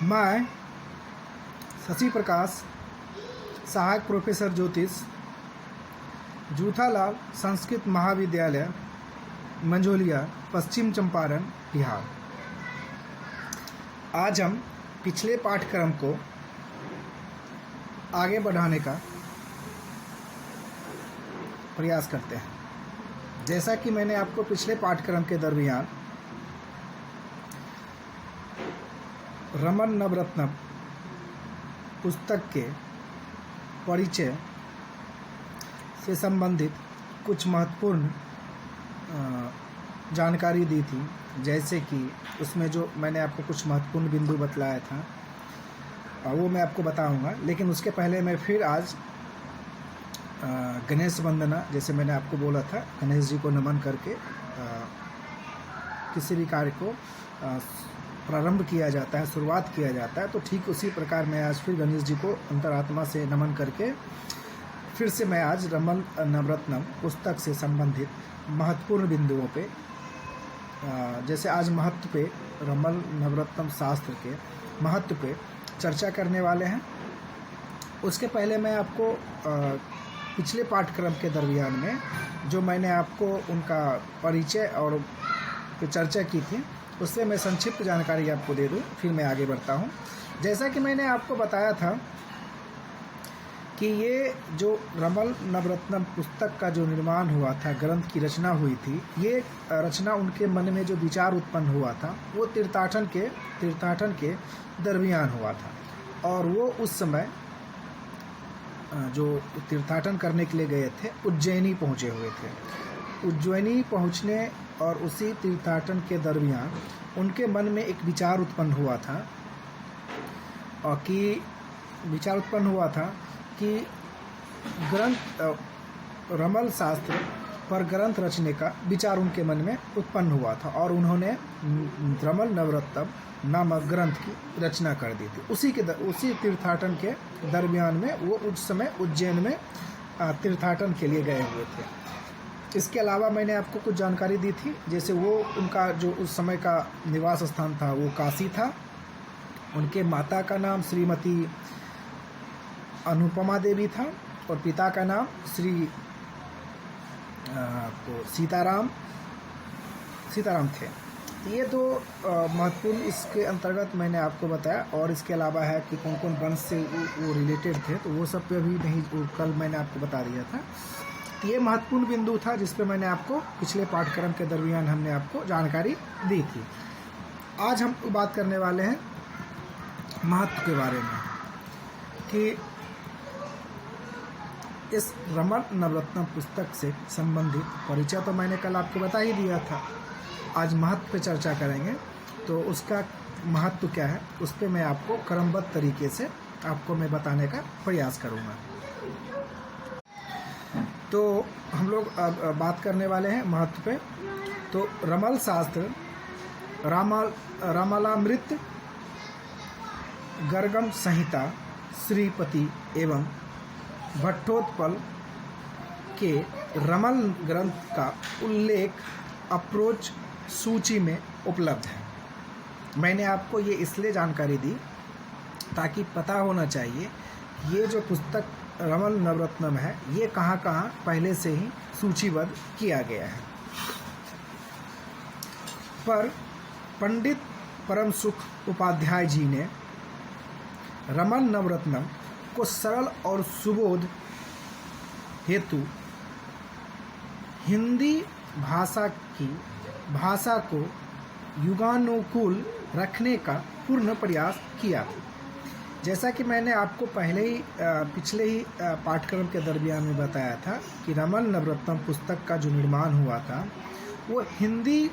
मैं शशि प्रकाश, सहायक प्रोफेसर ज्योतिष, जूथालाल संस्कृत महाविद्यालय, मंझोलिया, पश्चिम चंपारण, बिहार। आज हम पिछले पाठ्यक्रम को आगे बढ़ाने का प्रयास करते हैं। जैसा कि मैंने आपको पिछले पाठ्यक्रम के दरमियान रमन नवरत्नम पुस्तक के परिचय से संबंधित कुछ महत्वपूर्ण जानकारी दी थी, जैसे कि उसमें जो मैंने आपको कुछ महत्वपूर्ण बिंदु बतलाया था वो मैं आपको बताऊंगा। लेकिन उसके पहले मैं फिर आज गणेश वंदना, जैसे मैंने आपको बोला था गणेश जी को नमन करके किसी भी कार्य को प्रारंभ किया जाता है, शुरुआत किया जाता है, तो ठीक उसी प्रकार मैं आज फिर गणेश जी को अंतरात्मा से नमन करके फिर से मैं आज रमन नवरत्नम पुस्तक से संबंधित महत्वपूर्ण बिंदुओं पे, जैसे आज महत्व पे, रमन नवरत्नम शास्त्र के महत्व पे चर्चा करने वाले हैं। उसके पहले मैं आपको पिछले पाठ्यक्रम के दरमियान में जो मैंने आपको उनका परिचय और चर्चा की थी उससे मैं संक्षिप्त जानकारी आपको दे दूं, फिर मैं आगे बढ़ता हूं। जैसा कि मैंने आपको बताया था कि ये जो रमन नवरत्नम पुस्तक का जो निर्माण हुआ था, ग्रंथ की रचना हुई थी, ये रचना उनके मन में जो विचार उत्पन्न हुआ था वो तीर्थाटन के दरमियान हुआ था। और वो उस समय जो तीर्थाटन करने के लिए गए थे उज्जैनी पहुँचे हुए थे। उज्जैनी पहुँचने और उसी तीर्थाटन के दरमियान उनके मन में एक विचार उत्पन्न हुआ था कि ग्रंथ रमल शास्त्र पर ग्रंथ रचने का विचार उनके मन में उत्पन्न हुआ था और उन्होंने रमल नवरत्नम नामक ग्रंथ की रचना कर दी थी। उसी तीर्थाटन के दरमियान में वो उस समय उज्जैन में तीर्थाटन के लिए गए हुए थे। इसके अलावा मैंने आपको कुछ जानकारी दी थी, जैसे वो उनका जो उस समय का निवास स्थान था वो काशी था। उनके माता का नाम श्रीमती अनुपमा देवी था और पिता का नाम श्री सीताराम थे। ये दो महत्वपूर्ण इसके अंतर्गत मैंने आपको बताया। और इसके अलावा है कि कौन कौन वंश से वो रिलेटेड थे, तो वो सब पे अभी नहीं, कल मैंने आपको बता दिया था। ये महत्वपूर्ण बिंदु था जिस पे मैंने आपको पिछले पाठ्यक्रम के दरमियान हमने आपको जानकारी दी थी। आज हम बात करने वाले हैं महत्व के बारे में कि इस रमन नवरत्नम पुस्तक से संबंधित परिचय तो मैंने कल आपको बता ही दिया था। आज महत्व पे चर्चा करेंगे, तो उसका महत्व क्या है उस पे मैं आपको क्रमबद्ध तरीके से आपको मैं बताने का प्रयास करूँगा। तो हम लोग अब बात करने वाले हैं महत्व पे। तो रमल शास्त्र रामालामृत, गर्गम संहिता, श्रीपति एवं भट्टोत्पल के रमल ग्रंथ का उल्लेख अप्रोच सूची में उपलब्ध है। मैंने आपको ये इसलिए जानकारी दी ताकि पता होना चाहिए ये जो पुस्तक रमन नवरत्नम है ये कहाँ कहाँ पहले से ही सूचीबद्ध किया गया है। पर पंडित परम सुख उपाध्याय जी ने रमन नवरत्नम को सरल और सुबोध हेतु हिंदी भाषा को युगानुकूल रखने का पूर्ण प्रयास किया। जैसा कि मैंने आपको पहले ही पिछले ही पाठ्यक्रम के दरमियान में बताया था कि रमन नवरत्नम पुस्तक का जो निर्माण हुआ था वो हिंदी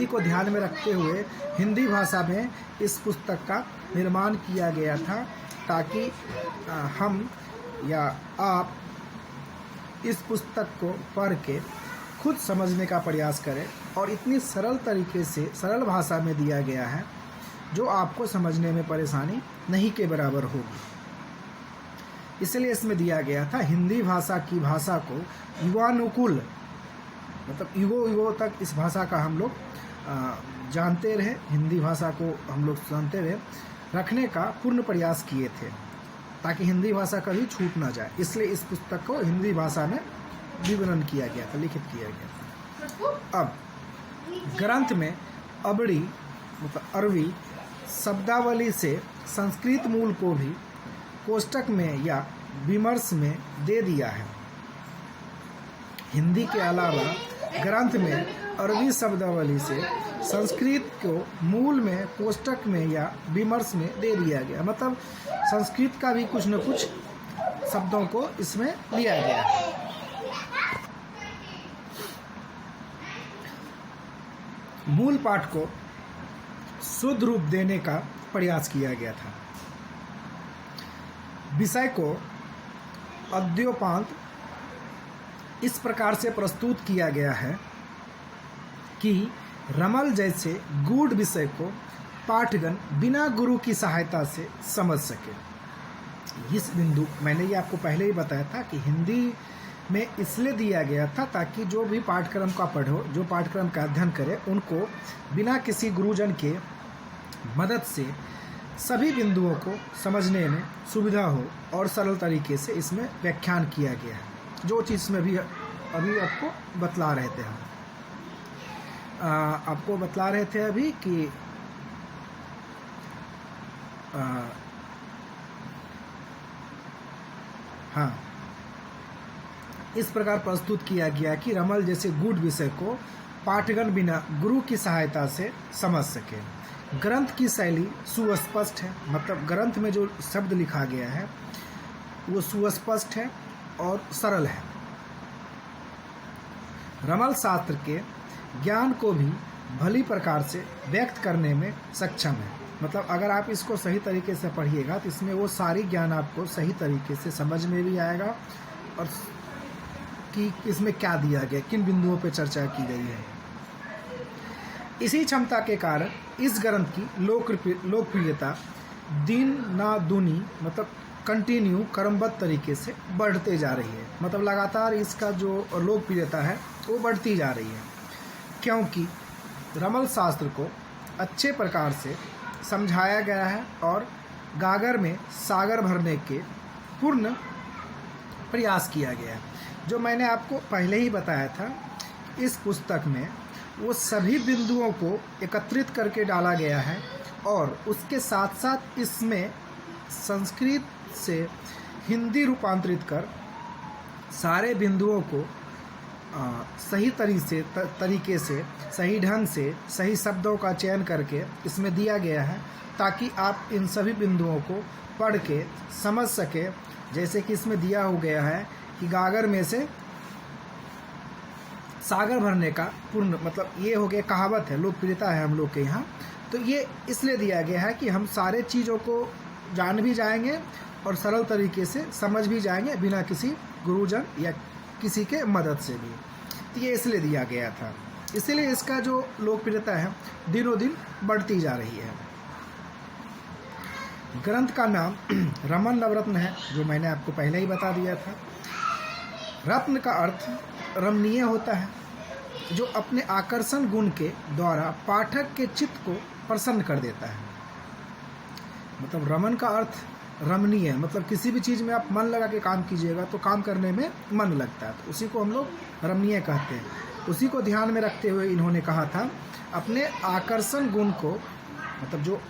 को ध्यान में रखते हुए हिंदी भाषा में इस पुस्तक का निर्माण किया गया था, ताकि हम या आप इस पुस्तक को पढ़ के खुद समझने का प्रयास करें। और इतनी सरल तरीके से सरल भाषा में दिया गया है जो आपको समझने में परेशानी नहीं के बराबर होगी। इसलिए इसमें दिया गया था हिंदी भाषा की भाषा को युगानुकूल, मतलब युगों युगों तक इस भाषा का हम लोग जानते रहे, हिंदी भाषा को हम लोग जानते रहे, रखने का पूर्ण प्रयास किए थे ताकि हिंदी भाषा कभी छूट ना जाए। इसलिए इस पुस्तक को हिंदी भाषा में विवरण किया गया था, लिखित किया गया था। अब ग्रंथ में अबड़ी मतलब अरबी शब्दावली से संस्कृत मूल को भी कोष्टक में या विमर्श में दे दिया है। हिंदी के अलावा ग्रंथ में अरबी शब्दावली से संस्कृत को मूल में कोष्टक में या विमर्श में दे दिया गया, मतलब संस्कृत का भी कुछ न कुछ शब्दों को इसमें लिया गया है। मूल पाठ को शुद्ध रूप देने का प्रयास किया गया था। विषय को अद्योपांत इस प्रकार से प्रस्तुत किया गया है कि रमल जैसे गूढ़ विषय को पाठगण बिना गुरु की सहायता से समझ सके। इस बिंदु मैंने ये आपको पहले ही बताया था कि हिंदी में इसलिए दिया गया था ताकि जो भी पाठ्यक्रम का पढ़ो, जो पाठ्यक्रम का अध्ययन करे, उनको बिना किसी गुरुजन के मदद से सभी बिंदुओं को समझने में सुविधा हो और सरल तरीके से इसमें व्याख्यान किया गया है। जो चीज़ में भी अभी आपको बतला रहे थे हम आपको बतला रहे थे अभी कि हाँ, इस प्रकार प्रस्तुत किया गया कि रमल जैसे गूढ़ विषय को पाठगण बिना गुरु की सहायता से समझ सके। ग्रंथ की शैली सुस्पष्ट है, मतलब ग्रंथ में जो शब्द लिखा गया है वो सुस्पष्ट है और सरल है। रमल शास्त्र के ज्ञान को भी भली प्रकार से व्यक्त करने में सक्षम है, मतलब अगर आप इसको सही तरीके से पढ़िएगा तो इसमें वो सारी ज्ञान आपको सही तरीके से समझ में भी आएगा और कि इसमें क्या दिया गया, किन बिंदुओं पर चर्चा की गई है। इसी क्षमता के कारण इस ग्रंथ की लोकप्रियता दिन ना दूनी मतलब कंटिन्यू क्रमबद्ध तरीके से बढ़ते जा रही है, मतलब लगातार इसका जो लोकप्रियता है वो बढ़ती जा रही है, क्योंकि रमल शास्त्र को अच्छे प्रकार से समझाया गया है और गागर में सागर भरने के पूर्ण प्रयास किया गया है। जो मैंने आपको पहले ही बताया था, इस पुस्तक में वो सभी बिंदुओं को एकत्रित करके डाला गया है और उसके साथ साथ इसमें संस्कृत से हिंदी रूपांतरित कर सारे बिंदुओं को सही तरीके से सही ढंग से सही शब्दों का चयन करके इसमें दिया गया है ताकि आप इन सभी बिंदुओं को पढ़ के समझ सके। जैसे कि इसमें दिया हो गया है कि गागर में से सागर भरने का पूर्ण, मतलब ये हो गया, कहावत है, लोकप्रियता है हम लोग के यहाँ, तो ये इसलिए दिया गया है कि हम सारे चीज़ों को जान भी जाएंगे और सरल तरीके से समझ भी जाएंगे बिना किसी गुरुजन या किसी के मदद से भी। तो ये इसलिए दिया गया था, इसीलिए इसका जो लोकप्रियता है दिनों दिन बढ़ती जा रही है। ग्रंथ का नाम रमन नवरत्न है, जो मैंने आपको पहले ही बता दिया था। रत्न का अर्थ रमणीय होता है, जो अपने आकर्षण गुण के द्वारा पाठक के चित्त को प्रसन्न कर देता है। मतलब रमन का अर्थ रमणीय, मतलब किसी भी चीज़ में आप मन लगा के काम कीजिएगा तो काम करने में मन लगता है, तो उसी को हम लोग रमणीय कहते हैं। उसी को ध्यान में रखते हुए इन्होंने कहा था अपने आकर्षण गुण को, मतलब जो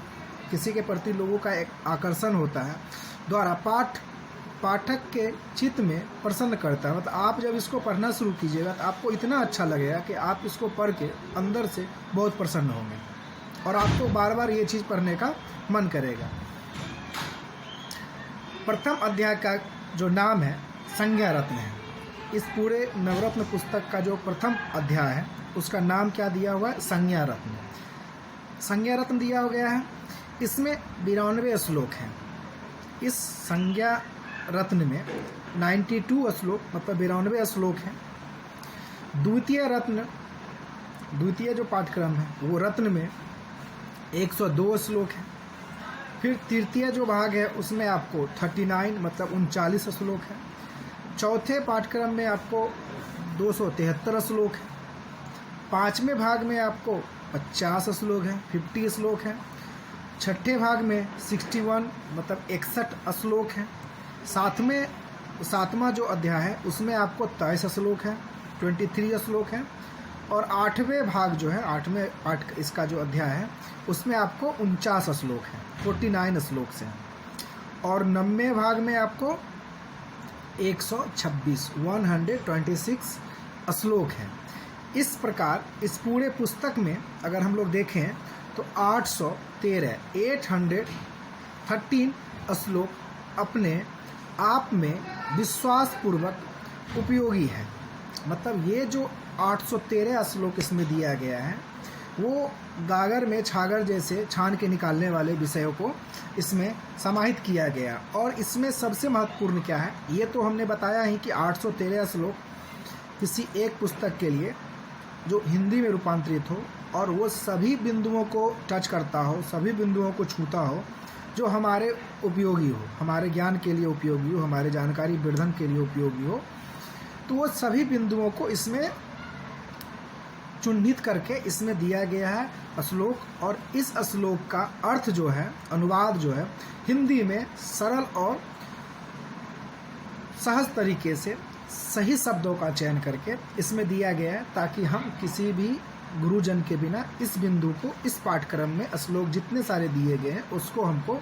किसी के प्रति लोगों का एक आकर्षण होता है, द्वारा पाठक के चित्त में प्रसन्न करता है। मतलब आप जब इसको पढ़ना शुरू कीजिएगा तो आपको इतना अच्छा लगेगा कि आप इसको पढ़ के अंदर से बहुत प्रसन्न होंगे और आपको बार बार ये चीज़ पढ़ने का मन करेगा। प्रथम अध्याय का जो नाम है संज्ञा रत्न है। इस पूरे नवरत्न पुस्तक का जो प्रथम अध्याय है उसका नाम क्या दिया हुआ है? संज्ञा रत्न। संज्ञा रत्न दिया हो गया है। इसमें 92 श्लोक हैं। इस संज्ञा रत्न में 92 श्लोक, मतलब 92 श्लोक हैं। द्वितीय जो पाठ्यक्रम है वो रत्न में 102 श्लोक है। फिर तृतीय जो भाग है उसमें आपको 39 मतलब 39 श्लोक है। चौथे पाठ्यक्रम में आपको 273 श्लोक है। पाँचवें भाग में आपको 50 श्लोक हैं, 50 श्लोक हैं। छठे भाग में 61 मतलब 61 श्लोक हैं। सातवां जो अध्याय है उसमें आपको 23 श्लोक है, 23 श्लोक हैं। और आठवें भाग जो है, आठवें पाठ इसका जो अध्याय है उसमें आपको 49 श्लोक हैं, 49 श्लोक से हैं। और 90वें भाग में आपको 126 श्लोक हैं। इस प्रकार इस पूरे पुस्तक में अगर हम लोग देखें तो 813 श्लोक अपने आप में विश्वासपूर्वक उपयोगी है। मतलब ये जो 813 श्लोक इसमें दिया गया है वो गागर में छागर जैसे छान के निकालने वाले विषयों को इसमें समाहित किया गया। और इसमें सबसे महत्वपूर्ण क्या है, ये तो हमने बताया ही कि 813 श्लोक किसी एक पुस्तक के लिए जो हिंदी में रूपांतरित हो और वो सभी बिंदुओं को टच करता हो, सभी बिंदुओं को छूता हो, जो हमारे उपयोगी हो, हमारे ज्ञान के लिए उपयोगी हो, हमारे जानकारी वर्धन के लिए उपयोगी हो, तो वो सभी बिंदुओं को इसमें चिन्हित करके इसमें दिया गया है श्लोक। और इस श्लोक का अर्थ जो है, अनुवाद जो है हिंदी में सरल और सहज तरीके से सही शब्दों का चयन करके इसमें दिया गया है, ताकि हम किसी भी गुरुजन के बिना इस बिंदु को, इस पाठ्यक्रम में श्लोक जितने सारे दिए गए हैं उसको हमको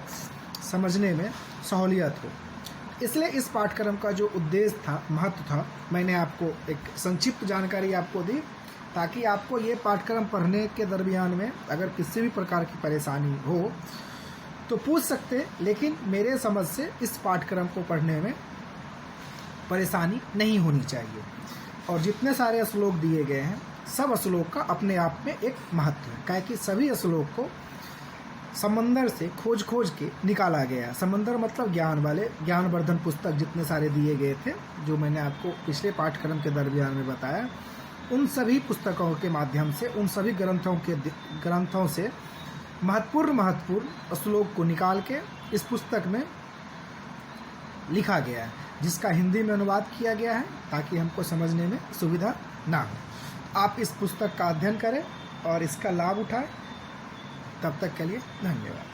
समझने में सहूलियत हो। इसलिए इस पाठ्यक्रम का जो उद्देश्य था, महत्व था, मैंने आपको एक संक्षिप्त जानकारी आपको दी, ताकि आपको ये पाठ्यक्रम पढ़ने के दरमियान में अगर किसी भी प्रकार की परेशानी हो तो पूछ सकते, लेकिन मेरे समझ से इस पाठ्यक्रम को पढ़ने में परेशानी नहीं होनी चाहिए। और जितने सारे श्लोक दिए गए हैं सब श्लोक का अपने आप में एक महत्व है, काहे कि सभी श्लोक को समंदर से खोज के निकाला गया। समंदर मतलब ज्ञान वाले, ज्ञानवर्धन पुस्तक जितने सारे दिए गए थे, जो मैंने आपको पिछले पाठ्यक्रम के दरमियान में बताया, उन सभी पुस्तकों के माध्यम से, उन सभी ग्रंथों से महत्वपूर्ण श्लोक को निकाल के इस पुस्तक में लिखा गया है, जिसका हिंदी में अनुवाद किया गया है ताकि हमको समझने में सुविधा ना हो। आप इस पुस्तक का अध्ययन करें और इसका लाभ उठाएं। तब तक के लिए धन्यवाद।